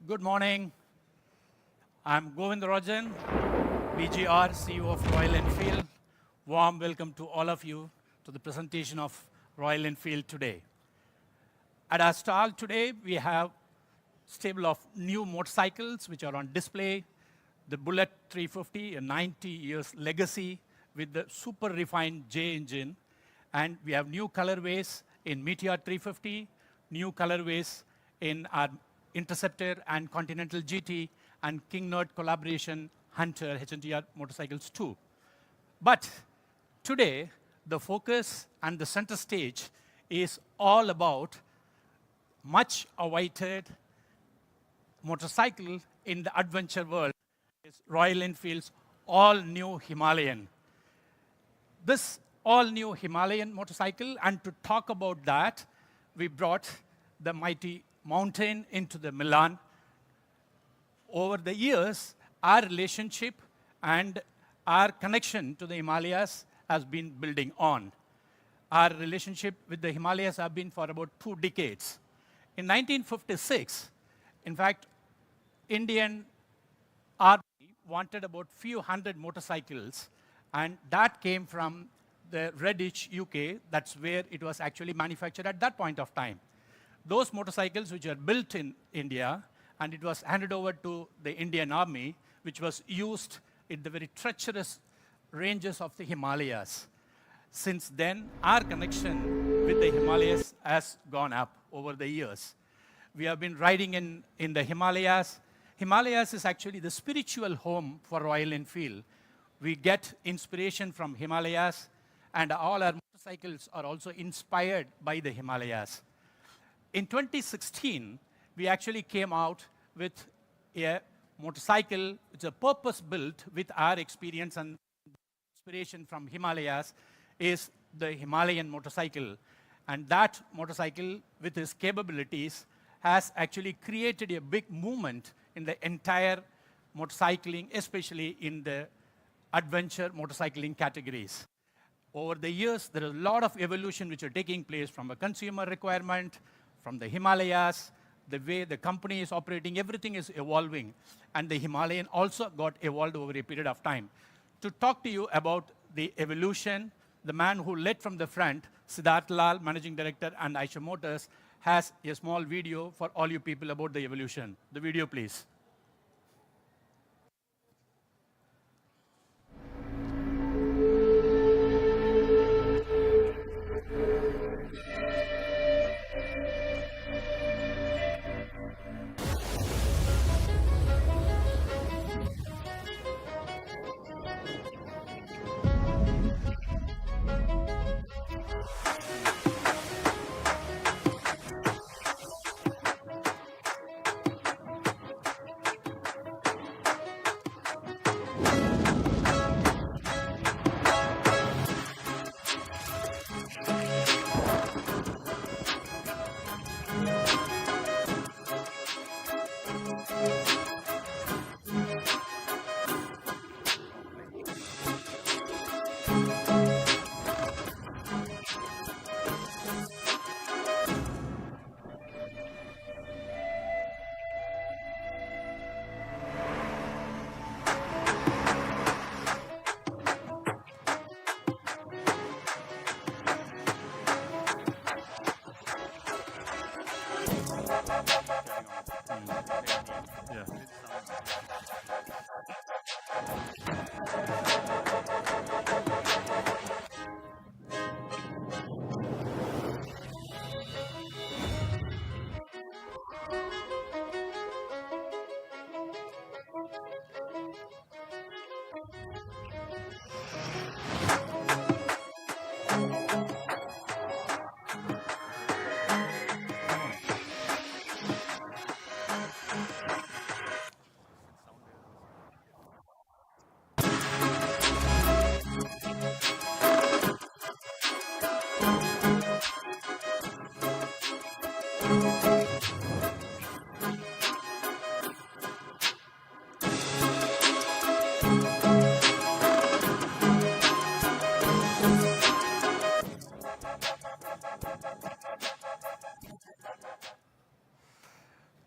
Good morning. I'm Govind Rajan, BGR, CEO of Royal Enfield. Warm welcome to all of you to the presentation of Royal Enfield today. At our stall today, we have a stable of new motorcycles which are on display. The Bullet 350, a 90 years legacy with the super refined J engine. And we have new colorways in Meteor 350, new colorways in our Interceptor and Continental GT, and King Nerd collaboration Hunter HNTR motorcycles too. But today, the focus and the center stage is all about much awaited motorcycle in the adventure world. It's Royal Enfield's all-new Himalayan. This all-new Himalayan motorcycle, and to talk about that, we brought the mighty mountain into the Milan. Over the years, our relationship and our connection to the Himalayas has been building on. Our relationship with the Himalayas have been for about 2 decades. In 1956, in fact, Indian Army wanted about few hundred motorcycles, and that came from the Redditch, UK. That's where it was actually manufactured at that point of time. Those motorcycles which are built in India, and it was handed over to the Indian Army, which was used in the very treacherous ranges of the Himalayas. Since then, our connection with the Himalayas has gone up over the years. We have been riding in the Himalayas. Himalayas is actually the spiritual home for Royal Enfield. We get inspiration from Himalayas, and all our motorcycles are also inspired by the Himalayas. In 2016, we actually came out with a motorcycle which is purpose-built with our experience and inspiration from Himalayas, is the Himalayan motorcycle. And that motorcycle, with its capabilities, has actually created a big movement in the entire motorcycling, especially in the adventure motorcycling categories. Over the years, there is a lot of evolution which are taking place from a consumer requirement, from the Himalayas, the way the company is operating, everything is evolving. And the Himalayan also got evolved over a period of time. To talk to you about the evolution, the man who led from the front, Siddharth Lal, Managing Director and Eicma Motors, has a small video for all you people about the evolution. The video, please.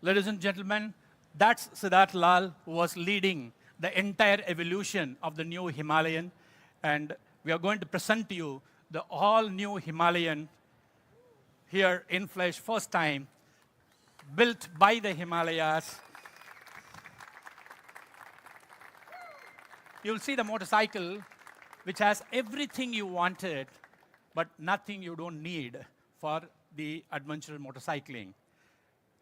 Ladies and gentlemen, that's Siddharth Lal, who was leading the entire evolution of the new Himalayan. And we are going to present to you the all-new Himalayan here in flesh, first time, built by the Himalayas. You'll see the motorcycle, which has everything you wanted, but nothing you don't need for the adventure motorcycling.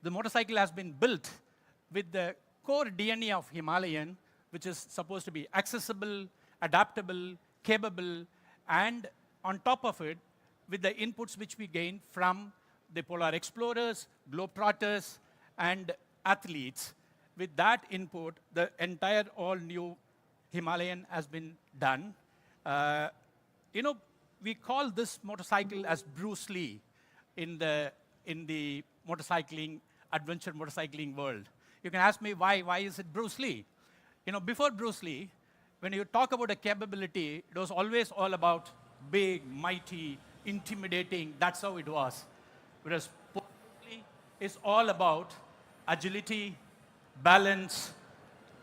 The motorcycle has been built with the core DNA of Himalayan, which is supposed to be accessible, adaptable, capable, and on top of it, with the inputs which we gain from the polar explorers, globetrotters, and athletes. With that input, the entire all-new Himalayan has been done. We call this motorcycle as Bruce Lee in the motorcycling, adventure motorcycling world. You can ask me why is it Bruce Lee? Before Bruce Lee, when you talk about a capability, it was always all about big, mighty, intimidating. That's how it was. Whereas Bruce Lee is all about agility, balance,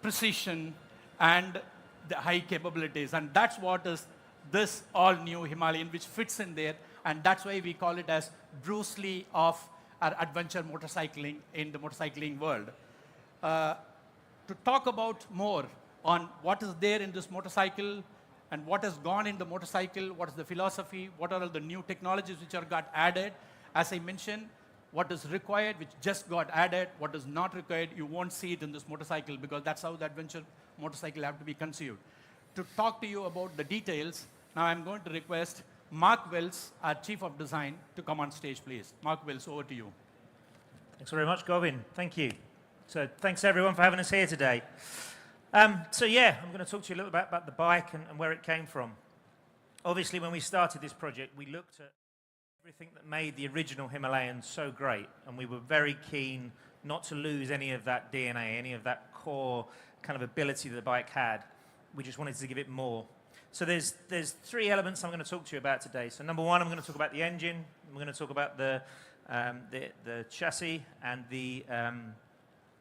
precision, and the high capabilities. And that's what is this all-new Himalayan, which fits in there. And that's why we call it as Bruce Lee of our adventure motorcycling in the motorcycling world. To talk about more on what is there in this motorcycle and what has gone in the motorcycle, what is the philosophy, what are all the new technologies which are got added. As I mentioned, what is required, which just got added, what is not required, you won't see it in this motorcycle because that's how the adventure motorcycle have to be conceived. To talk to you about the details, now I'm going to request Mark Wells, our Chief of Design, to come on stage, please. Mark Wells, over to you. Thanks very much, Govin. Thank you. So thanks, everyone, for having us here today. So yeah, I'm going to talk to you a little bit about the bike and where it came from. Obviously, when we started this project, we looked at everything that made the original Himalayan so great, and we were very keen not to lose any of that DNA, any of that core kind of ability that the bike had. We just wanted to give it more. So there's three elements I'm going to talk to you about today. So number one, I'm going to talk about the engine. I'm going to talk about the chassis and the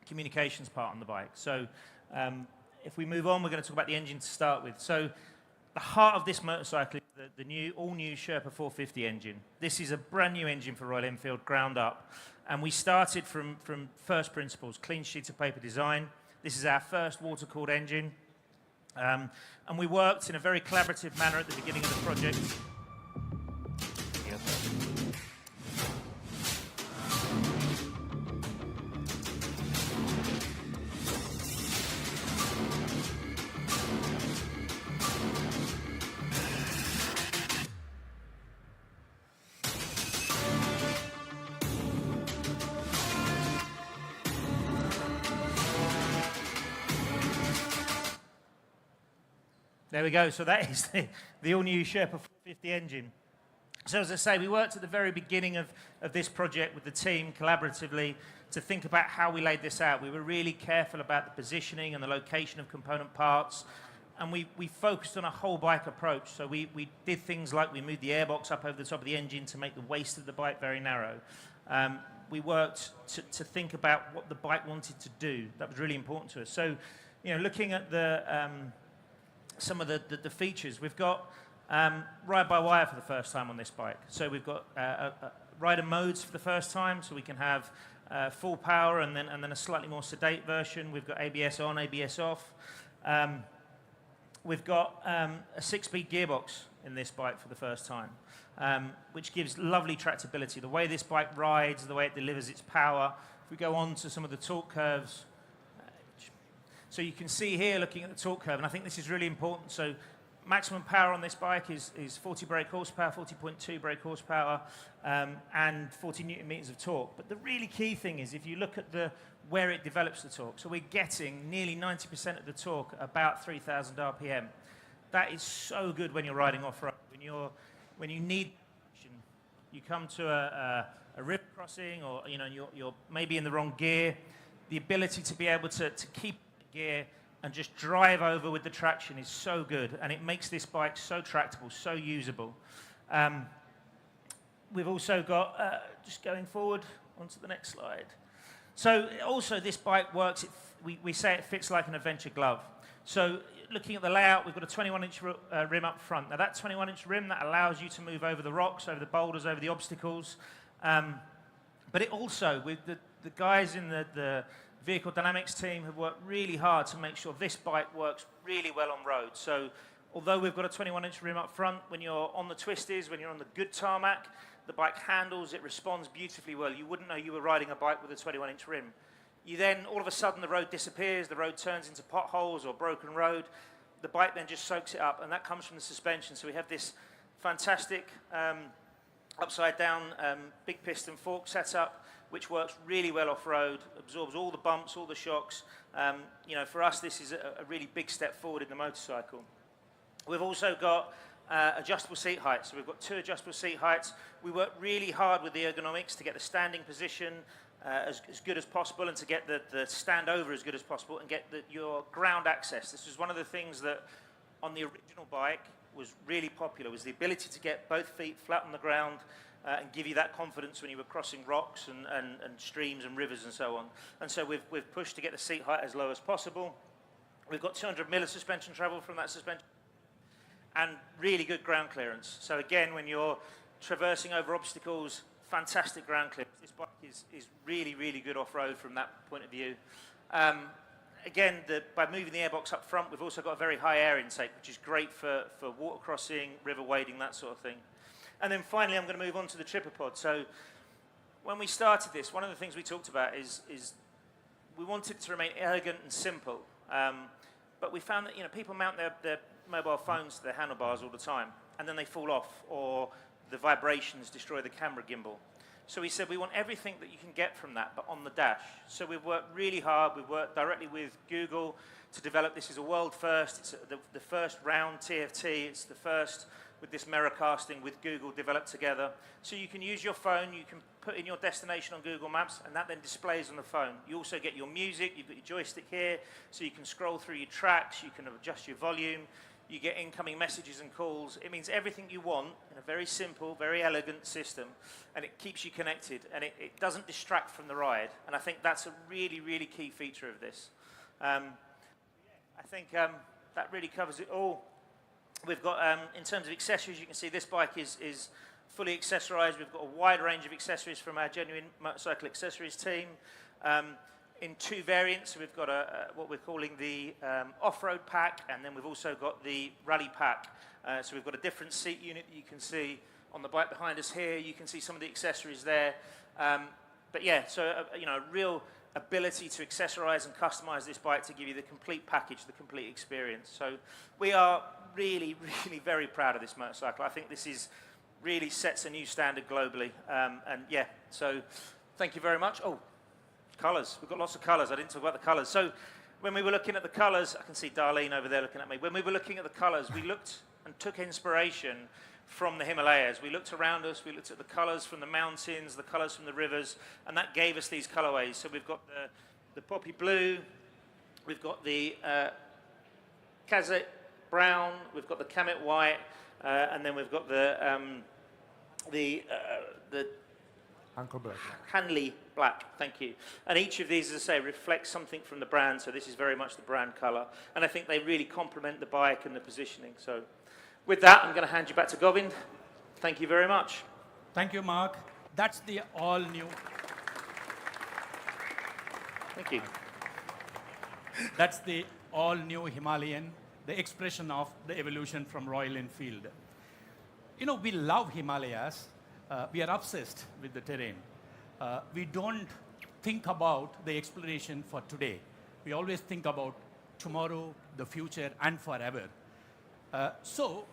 communications part on the bike. So if we move on, we're going to talk about the engine to start with. So the heart of this motorcycle is the all-new Sherpa 450 engine. This is a brand new engine for Royal Enfield, ground up. And we started from first principles, clean sheet of paper design. This is our first water-cooled engine. And we worked in a very collaborative manner at the beginning of the project. There we go. So that is the all-new Sherpa 450 engine. So as I say, we worked at the very beginning of this project with the team collaboratively to think about how we laid this out. We were really careful about the positioning and the location of component parts, and we focused on a whole bike approach. So we did things like we moved the airbox up over the top of the engine to make the waist of the bike very narrow. We worked to think about what the bike wanted to do. That was really important to us. So, looking at some of the features, we've got ride-by-wire for the first time on this bike. So we've got rider modes for the first time, so we can have full power and then a slightly more sedate version. We've got ABS on, ABS off. We've got a 6-speed gearbox in this bike for the first time, which gives lovely tractability. The way this bike rides, the way it delivers its power. If we go on to some of the torque curves, so you can see here looking at the torque curve, and I think this is really important. So maximum power on this bike is 40 brake horsepower, 40.2 brake horsepower, and 40 newton meters of torque. But the really key thing is if you look at where it develops the torque. So we're getting nearly 90% of the torque at about 3,000 RPM. That is so good when you're riding off-road. When you need, you come to a river crossing, or you're maybe in the wrong gear. The ability to be able to keep the gear and just drive over with the traction is so good, and it makes this bike so tractable, so usable. We've also got, just going forward onto the next slide. So also this bike works, we say it fits like an adventure glove. So looking at the layout, we've got a 21-inch rim up front. Now that 21-inch rim, that allows you to move over the rocks, over the boulders, over the obstacles. But it also, with the guys in the vehicle dynamics team have worked really hard to make sure this bike works really well on road. So although we've got a 21-inch rim up front, when you're on the twisties, when you're on the good tarmac, the bike handles, it responds beautifully well. You wouldn't know you were riding a bike with a 21-inch rim. You then, all of a sudden, the road disappears, the road turns into potholes or broken road. The bike then just soaks it up, and that comes from the suspension. So we have this fantastic upside-down big piston fork setup, which works really well off-road, absorbs all the bumps, all the shocks. For us, this is a really big step forward in the motorcycle. We've also got adjustable seat heights. So we've got 2 adjustable seat heights. We work really hard with the ergonomics to get the standing position as good as possible, and to get the stand over as good as possible, and get your ground access. This was one of the things that on the original bike was really popular, was the ability to get both feet flat on the ground and give you that confidence when you were crossing rocks and streams and rivers and so on. And so we've pushed to get the seat height as low as possible. We've got 200 mm of suspension travel from that suspension, and really good ground clearance. So again, when you're traversing over obstacles, fantastic ground clearance. This bike is really, really good off-road from that point of view. Again, by moving the airbox up front, we've also got a very high air intake, which is great for water crossing, river wading, that sort of thing. And then finally, I'm going to move on to the tripod. So when we started this, one of the things we talked about is we wanted it to remain elegant and simple. But we found that people mount their mobile phones to their handlebars all the time, and then they fall off, or the vibrations destroy the camera gimbal. So we said we want everything that you can get from that, but on the dash. So we've worked really hard. We've worked directly with Google to develop this. Is a world first. It's the first round TFT. It's the first with this mirror casting with Google developed together. So you can use your phone. You can put in your destination on Google Maps, and that then displays on the phone. You also get your music. You've got your joystick here, so you can scroll through your tracks. You can adjust your volume. You get incoming messages and calls. It means everything you want in a very simple, very elegant system, and it keeps you connected, and it doesn't distract from the ride. And I think that's a really, really key feature of this. I think that really covers it all. We've got, in terms of accessories, you can see this bike is fully accessorized. We've got a wide range of accessories from our genuine motorcycle accessories team. In 2 variants, so we've got what we're calling the off-road pack, and then we've also got the rally pack. So we've got a different seat unit that you can see on the bike behind us here. You can see some of the accessories there. But yeah, so a real ability to accessorize and customize this bike to give you the complete package, the complete experience. So we are really, really very proud of this motorcycle. I think this really sets a new standard globally. And yeah, so thank you very much. Oh. Colours. We've got lots of colours. I didn't talk about the colours. So when we were looking at the colours, I can see Darlene over there looking at me. When we were looking at the colours, we looked and took inspiration from the Himalayas. We looked around us, we looked at the colours from the mountains, the colours from the rivers, and that gave us these colourways. So we've got the poppy blue, we've got the Kazakh brown, we've got the Kamet white, and then we've got the Hanley black, thank you. And each of these, as I say, reflects something from the brand, so this is very much the brand colour. And I think they really complement the bike and the positioning. So with that, I'm going to hand you back to Govind. Thank you very much. Thank you, Mark. That's the all-new. Thank you. That's the all-new Himalayan, the expression of the evolution from Royal Enfield. You know, we love Himalayas. We are obsessed with the terrain. We don't think about the exploration for today. We always think about tomorrow, the future, and forever. So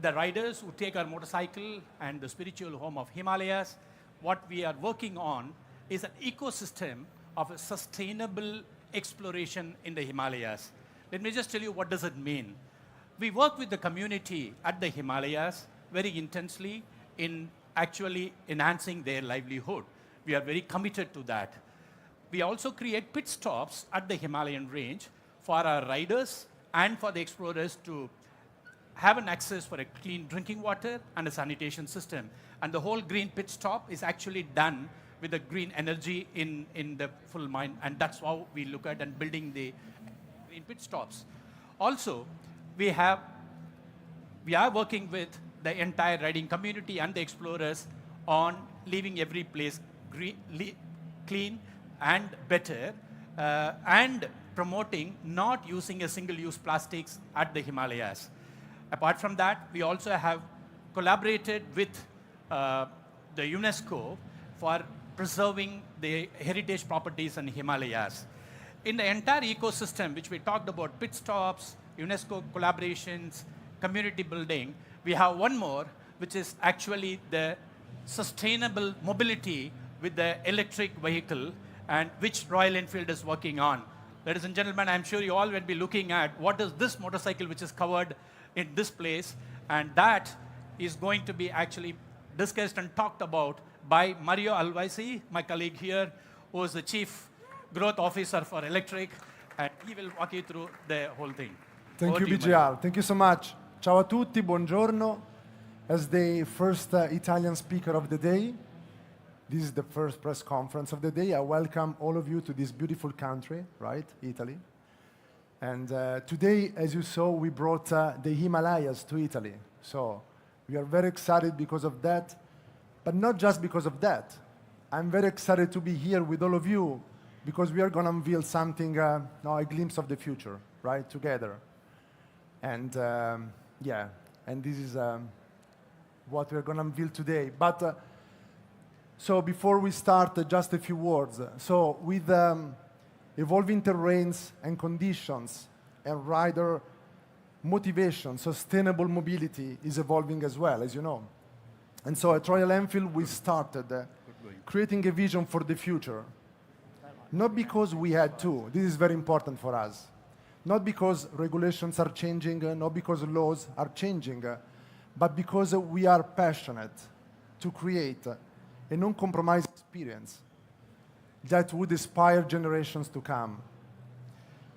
the riders who take our motorcycle and the spiritual home of Himalayas, what we are working on is an ecosystem of a sustainable exploration in the Himalayas. Let me just tell you what does it mean. We work with the community at the Himalayas very intensely in actually enhancing their livelihood. We are very committed to that. We also create pit stops at the Himalayan range for our riders and for the explorers to have an access for a clean drinking water and a sanitation system. And the whole green pit stop is actually done with the green energy in the full mind, and that's how we look at and building the green pit stops. Also, we are working with the entire riding community and the explorers on leaving every place clean and better, and promoting not using a single-use plastics at the Himalayas. Apart from that, we also have collaborated with the UNESCO for preserving the heritage properties in Himalayas. In the entire ecosystem, which we talked about, pit stops, UNESCO collaborations, community building, we have one more, which is actually the sustainable mobility with the electric vehicle, and which Royal Enfield is working on. Ladies and gentlemen, I'm sure you all will be looking at what is this motorcycle which is covered in this place, and that is going to be actually discussed and talked about by Mario Alvaisi, my colleague here, who is the Chief Growth Officer for Electric, and he will walk you through the whole thing. Thank you, BGR. Thank you so much. Ciao a tutti, buongiorno. As the first Italian speaker of the day, this is the first press conference of the day. I welcome all of you to this beautiful country, right, Italy. And today, as you saw, we brought the Himalayas to Italy. So we are very excited because of that, but not just because of that. I'm very excited to be here with all of you because we are going to unveil something, a glimpse of the future, right, together. And yeah, and this is what we're going to unveil today. But so before we start, just a few words. So with evolving terrains and conditions and rider motivation, sustainable mobility is evolving as well, as you know. And so at Royal Enfield, we started creating a vision for the future. Not because we had to, this is very important for us. Not because regulations are changing, not because laws are changing, but because we are passionate to create a non-compromised experience that would inspire generations to come.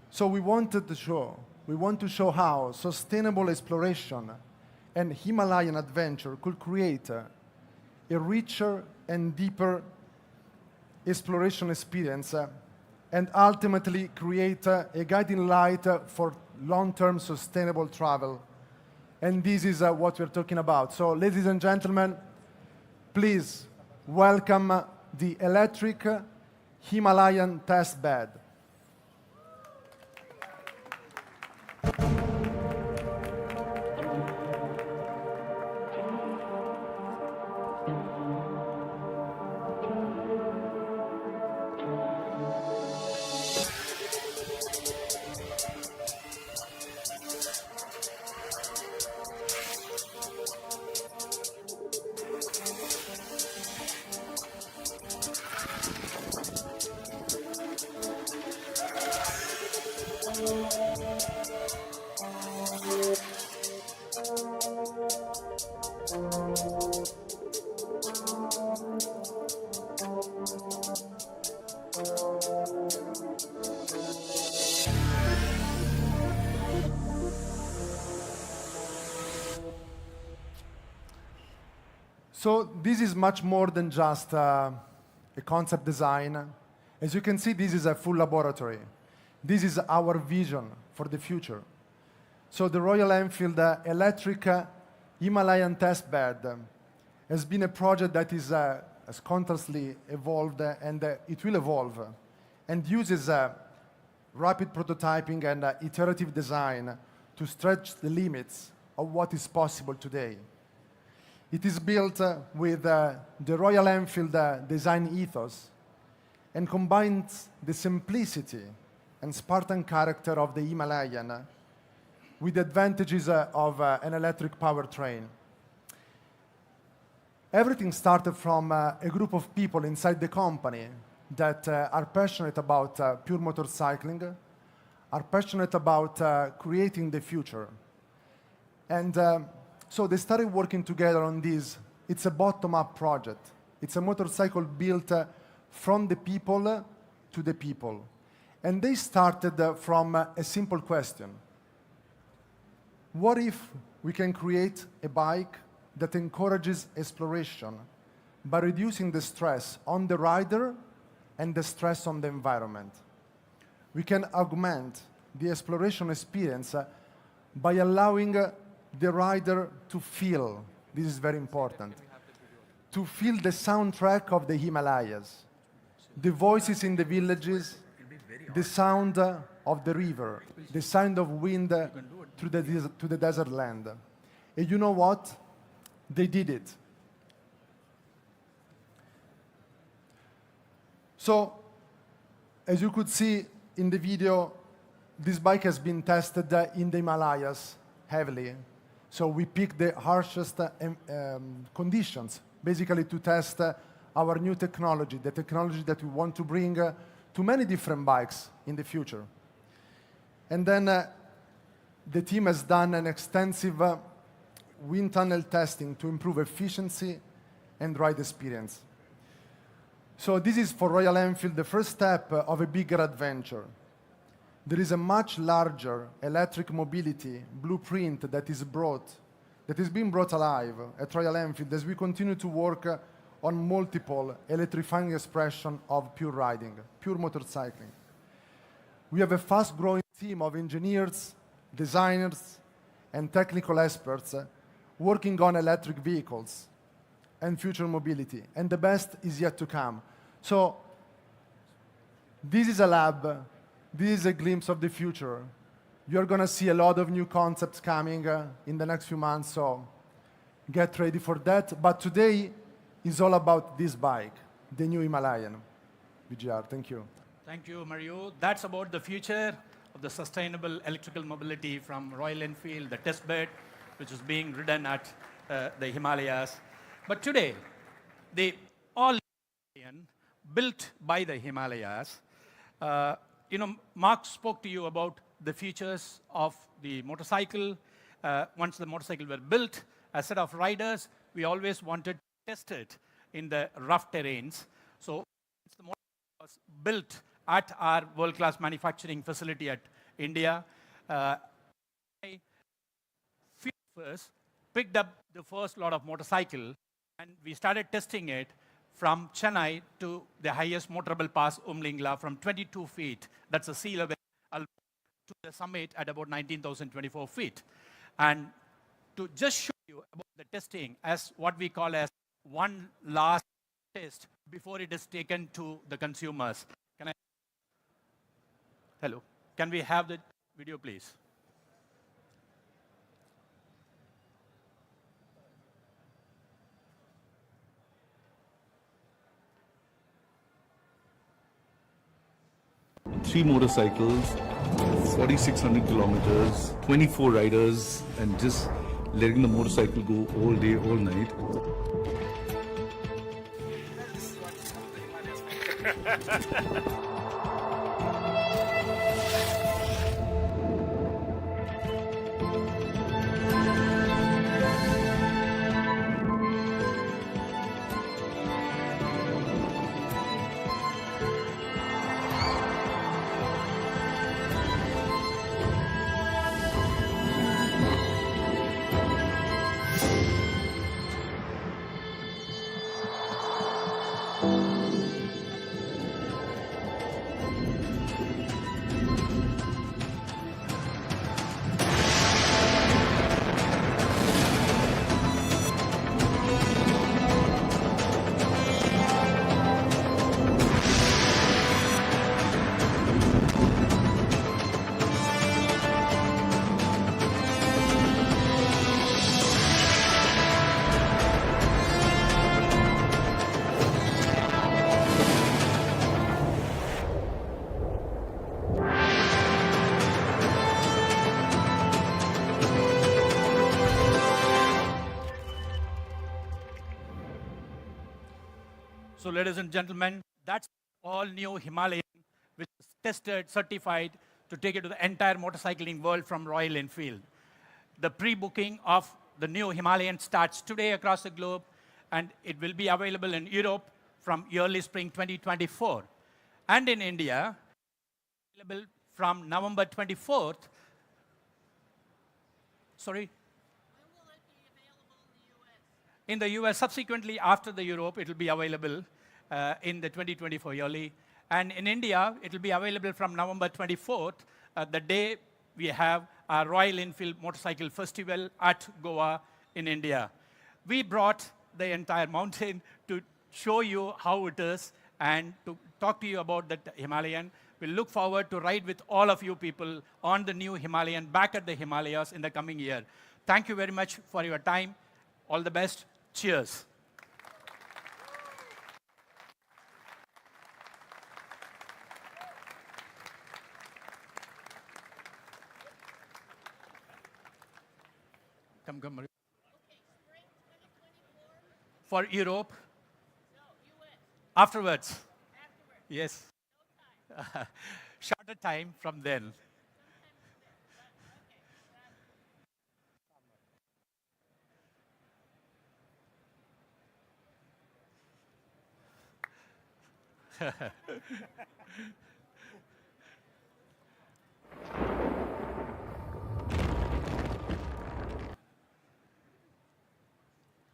So we want to show how sustainable exploration and Himalayan adventure could create a richer and deeper exploration experience and ultimately create a guiding light for long-term sustainable travel. And this is what we're talking about. So ladies and gentlemen, please welcome the electric Himalayan test bed. So this is much more than just a concept design. As you can see, this is a full laboratory. This is our vision for the future. So the Royal Enfield Electric Himalayan Test Bed has been a project that is has constantly evolved and it will evolve and uses rapid prototyping and iterative design to stretch the limits of what is possible today. It is built with the Royal Enfield design ethos and combines the simplicity and Spartan character of the Himalayan with the advantages of an electric powertrain. Everything started from a group of people inside the company that are passionate about pure motorcycling, are passionate about creating the future. And so they started working together on this. It's a bottom-up project. It's a motorcycle built from the people to the people. And they started from a simple question. What if we can create a bike that encourages exploration by reducing the stress on the rider and the stress on the environment? We can augment the exploration experience by allowing the rider to feel, this is very important, to feel the soundtrack of the Himalayas, the voices in the villages, the sound of the river, the sound of wind through the desert land. And you know what? They did it. So, as you could see in the video, this bike has been tested in the Himalayas heavily. So we picked the harshest conditions, basically to test our new technology, the technology that we want to bring to many different bikes in the future. And then the team has done an extensive wind tunnel testing to improve efficiency and ride experience. So this is for Royal Enfield the first step of a bigger adventure. There is a much larger electric mobility blueprint that is being brought alive at Royal Enfield as we continue to work on multiple electrifying expressions of pure riding, pure motorcycling. We have a fast-growing team of engineers, designers, and technical experts working on electric vehicles and future mobility, and the best is yet to come. So this is a lab. This is a glimpse of the future. You're going to see a lot of new concepts coming in the next few months, so get ready for that. But today is all about this bike, the new Himalayan. VGR, thank you. Thank you, Mario. That's about the future of the sustainable electrical mobility from Royal Enfield, the test bed, which is being ridden at the Himalayas. But today, the all Himalayan built by the Himalayas. Mark spoke to you about the features of the motorcycle. Once the motorcycle were built, as a set of riders, we always wanted to test it in the rough terrains. So the motorcycle was built at our world-class manufacturing facility at India. I first picked up the first lot of motorcycle, and we started testing it from Chennai to the highest motorable pass, Umlingla, from 22 feet. That's the sea level, to the summit at about 19,024 feet. And to just show you about the testing as what we call as one last test before it is taken to the consumers. Hello. Can we have the video, please? Three motorcycles, 4,600 kilometers, 24 riders, and just letting the motorcycle go all day, all night. So ladies and gentlemen, that's all new Himalayan, which is tested, certified to take it to the entire motorcycling world from Royal Enfield. The pre-booking of the new Himalayan starts today across the globe, and it will be available in Europe from early spring 2024. And in India, available from November 24th. Sorry? When will it be available in the U.S.? In the US, subsequently after the Europe, it will be available in the 2024 yearly. And in India, it will be available from November 24th, the day we have our Royal Enfield Motorcycle Festival at Goa in India. We brought the entire mountain to show you how it is and to talk to you about the Himalayan. We look forward to ride with all of you people on the new Himalayan back at the Himalayas in the coming year. Thank you very much for your time. All the best. Cheers. Come, Maria. Okay, spring 2024? For Europe, No, U.S. afterwards. Afterwards. Yes. No time. Shorter time from then.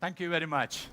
Thank you very much.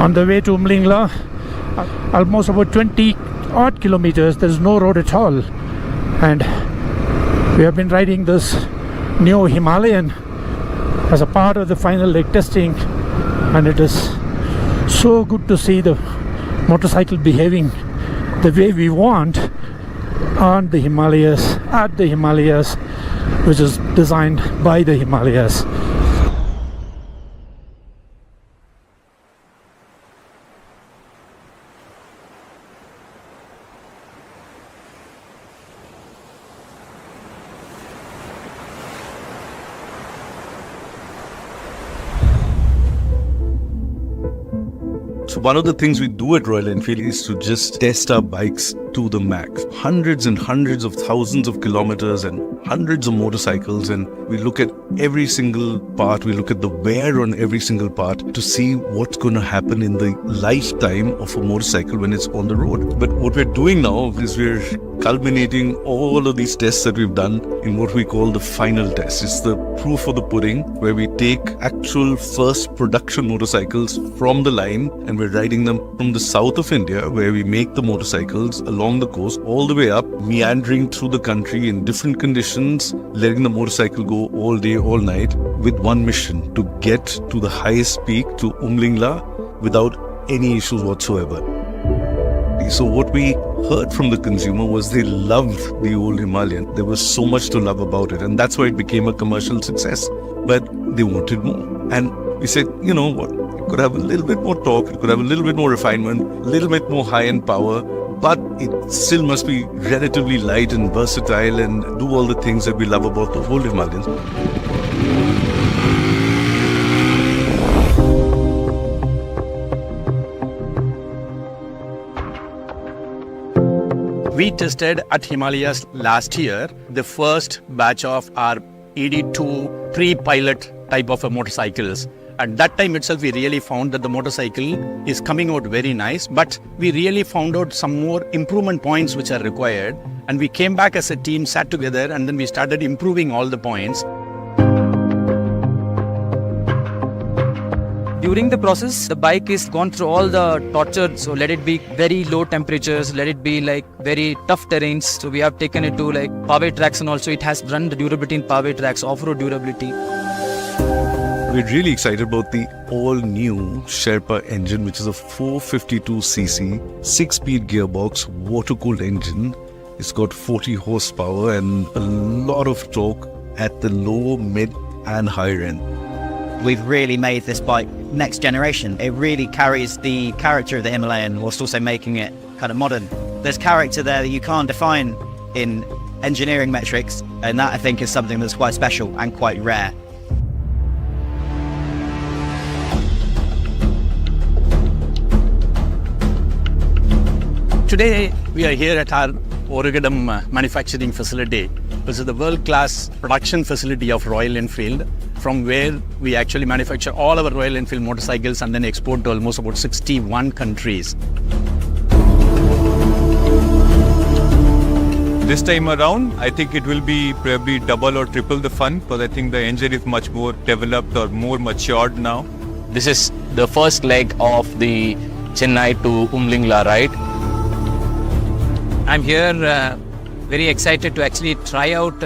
On the way to Mlingla, almost about 20 odd kilometers, there's no road at all, and we have been riding this new Himalayan as a part of the final leg testing, and it is so good to see the motorcycle behaving the way we want on the Himalayas, at the Himalayas, which is designed by the Himalayas. So one of the things we do at Royal Enfield is to just test our bikes to the max. Hundreds and hundreds of thousands of kilometers and hundreds of motorcycles, and we look at every single part, we look at the wear on every single part to see what's going to happen in the lifetime of a motorcycle when it's on the road. But what we're doing now is we're culminating all of these tests that we've done in what we call the final test. It's the proof of the pudding, where we take actual first production motorcycles from the line and we're riding them from the south of India, where we make the motorcycles along the coast all the way up, meandering through the country in different conditions, letting the motorcycle go all day, all night, with one mission: to get to the highest peak, to Umlingla, without any issues whatsoever. So what we heard from the consumer was they loved the old Himalayan. There was so much to love about it, and that's why it became a commercial success. But they wanted more. And we said, you know what, it could have a little bit more torque, it could have a little bit more refinement, a little bit more high-end power, but it still must be relatively light and versatile and do all the things that we love about the old Himalayans. We tested at Himalayas last year the first batch of our ED2 pre-pilot type of motorcycles. At that time itself, we really found that the motorcycle is coming out very nice, but we really found out some more improvement points which are required. And we came back as a team, sat together, and then we started improving all the points. During the process, the bike is gone through all the torture. So let it be very low temperatures, let it be like very tough terrains. So we have taken it to like paved tracks, and also it has run the durability in paved tracks, off-road durability. We're really excited about the all-new Sherpa engine, which is a 452cc, 6-speed gearbox, water-cooled engine. It's got 40 horsepower and a lot of torque at the low, mid and higher end. We've really made this bike next generation. It really carries the character of the Himalayan whilst also making it kind of modern. There's character there that you can't define in engineering metrics, and that I think is something that's quite special and quite rare. Today, we are here at our Oregadam manufacturing facility. This is the world-class production facility of Royal Enfield, from where we actually manufacture all our Royal Enfield motorcycles and then export to almost about 61 countries. This time around, I think it will be probably double or triple the fun, because I think the engine is much more developed or more matured now. This is the first leg of the Chennai to Umlingla ride. I'm here very excited to actually try out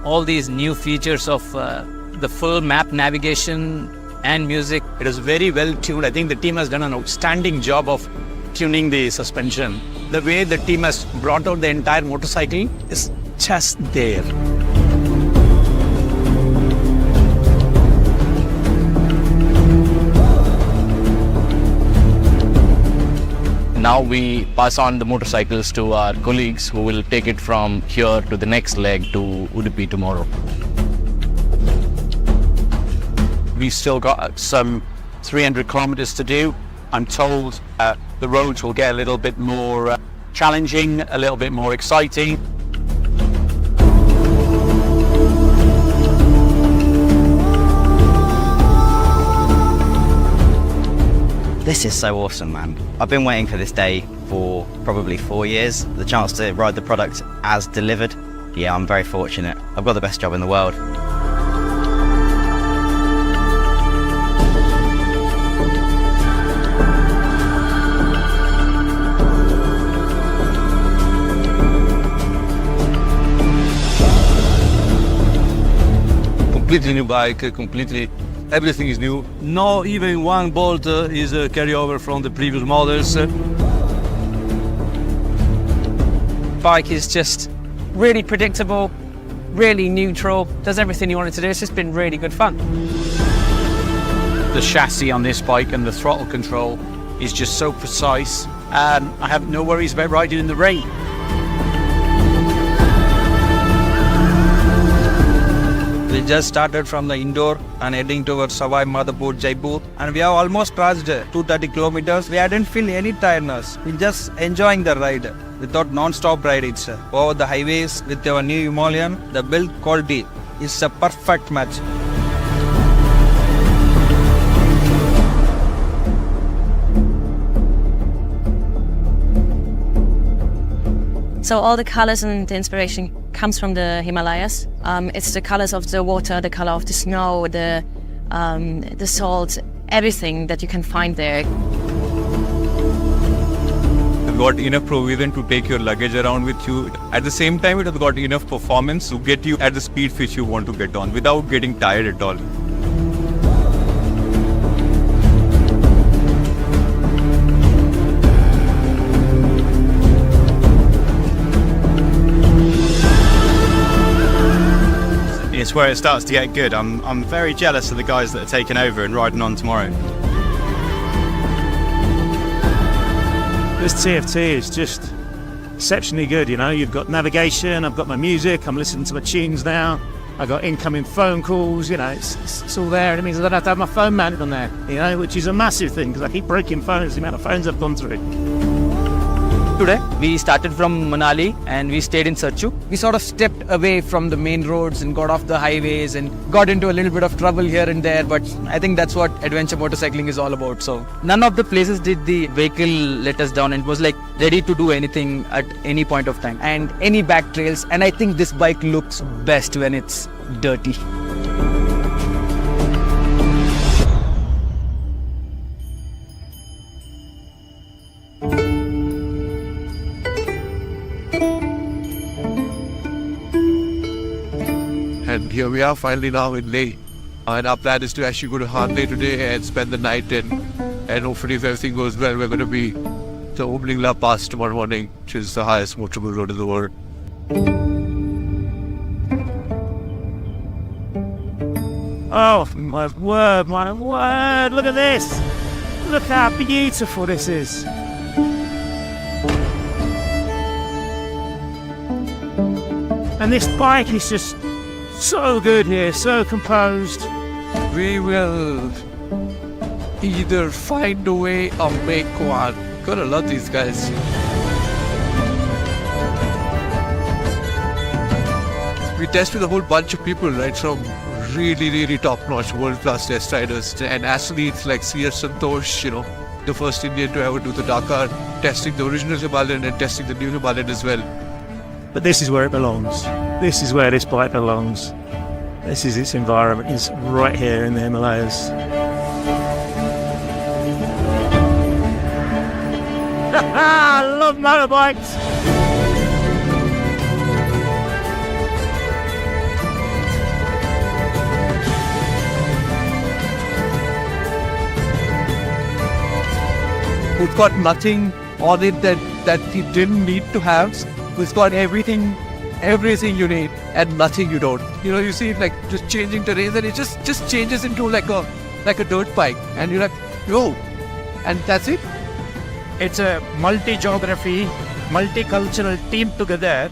all these new features of the full map navigation and music. It is very well tuned. I think the team has done an outstanding job of tuning the suspension. The way the team has brought out the entire motorcycle is just there. Now we pass on the motorcycles to our colleagues who will take it from here to the next leg to Udupi tomorrow. We've still got some 300 kilometers to do. I'm told the roads will get a little bit more challenging, a little bit more exciting. This is so awesome, man. I've been waiting for this day for probably 4 years. The chance to ride the product as delivered. Yeah, I'm very fortunate. I've got the best job in the world. Completely new bike, everything is new. No, even one bolt is a carryover from the previous models. Bike is just really predictable, really neutral, does everything you want it to do. It's just been really good fun. The chassis on this bike and the throttle control is just so precise, and I have no worries about riding in the rain. We just started from the indoor and heading towards Sawai Madhopur, Jaipur, and we have almost crossed 230 kilometers. We hadn't feel any tiredness. We're just enjoying the ride. without non-stop riding, sir. Over the highways with our new Himalayan, the build quality is a perfect match. So all the colors and the inspiration comes from the Himalayas. It's the colors of the water, the color of the snow, the salt, everything that you can find there. You've got enough provision to take your luggage around with you. At the same time, it has got enough performance to get you at the speed which you want to get on without getting tired at all. It's where it starts to get good. I'm very jealous of the guys that are taking over and riding on tomorrow. This TFT is just exceptionally good, you know. You've got navigation, I've got my music, I'm listening to my tunes now. I've got incoming phone calls, you know, it's all there. It means I don't have to have my phone mounted on there, you know, which is a massive thing because I keep breaking phones, the amount of phones I've gone through. Today, we started from Manali and we stayed in Sarchu. We sort of stepped away from the main roads and got off the highways and got into a little bit of trouble here and there, but I think that's what adventure motorcycling is all about. So none of the places did the vehicle let us down and it was like ready to do anything at any point of time and any back trails. And I think this bike looks best when it's dirty. And here we are finally now in Leh. And our plan is to actually go to Hanle today and spend the night and hopefully if everything goes well, we're going to be the Umlingla Pass tomorrow morning, which is the highest motorable road in the world. Oh, my word, look at this. Look how beautiful this is. And this bike is just so good here, so composed. We will either find a way or make one. Gotta love these guys. We test with a whole bunch of people, right? From really top-notch world-class test riders and athletes like C.S. Santosh, you know, the first Indian to ever do the Dakar, testing the original Himalayan and testing the new Himalayan as well. But this is where it belongs. This is where this bike belongs. This is its environment. It's right here in the Himalayas. I love motorbikes. We've got nothing on it that you didn't need to have. We've got everything you need and nothing you don't. You know, you see it like just changing terrain and it just changes into like a dirt bike and you're like, yo, and that's it. It's a multi-geography, multicultural team together.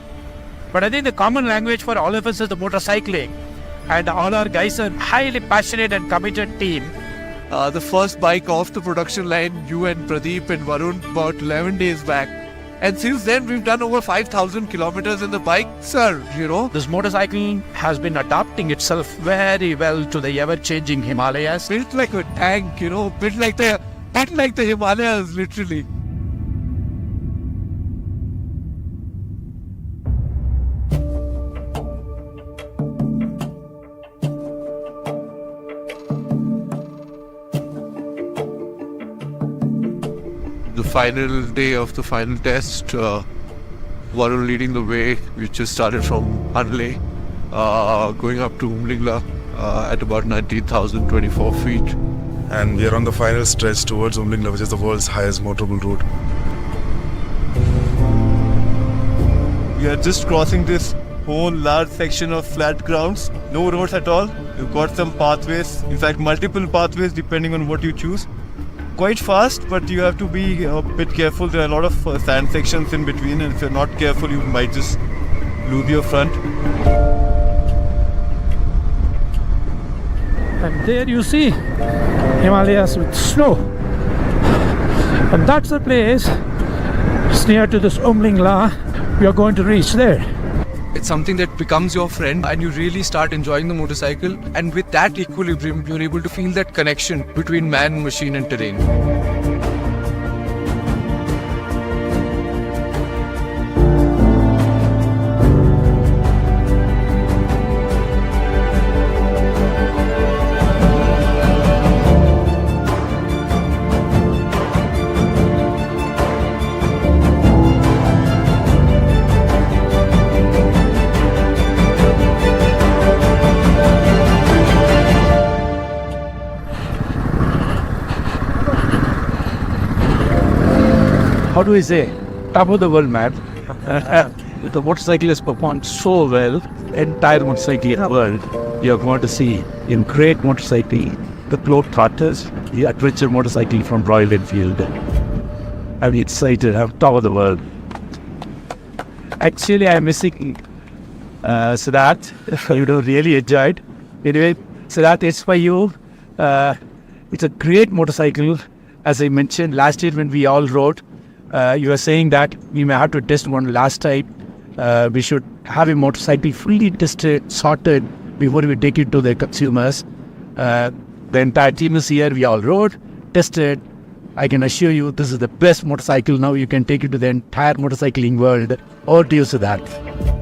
But I think the common language for all of us is the motorcycling. And all our guys are highly passionate and committed team. The first bike off the production line, you and Pradeep and Varun, about 11 days back. And since then, we've done over 5,000 kilometers in the bike, sir, you know. This motorcycling has been adapting itself very well to the ever-changing Himalayas. Built like a tank, you know, built like the Himalayas, literally. The final day of the final test, Varun leading the way. We just started from Hanle, going up to Umlingla at about 19,024 feet. And we are on the final stretch towards Umlingla, which is the world's highest motorable road. We are just crossing this whole large section of flat grounds, no roads at all. You've got some pathways, in fact multiple pathways depending on what you choose. Quite fast, but you have to be a bit careful. There are a lot of sand sections in between, and if you're not careful, you might just lose your front. And there you see Himalayas with snow. And that's the place It's near to this La. We are going to reach there. It's something that becomes your friend and you really start enjoying the motorcycle. And with that equilibrium, you're able to feel that connection between man, machine and terrain. How do we say, top of the world, man. The motorcycle has performed so well, entire motorcycling world. You're going to see in great motorcycling, the Globetrotters, the adventure motorcycle from Royal Enfield. I'm excited, I'm top of the world. Actually, I'm missing Siddharth. Really enjoyed. Anyway, Siddharth, it's for you. It's a great motorcycle. As I mentioned last year when we all rode, you were saying that we may have to test one last time. We should have a motorcycle fully tested, sorted before we take it to the consumers. The entire team is here. We all rode, tested. I can assure you this is the best motorcycle. Now you can take it to the entire motorcycling world. Over to you, Siddharth.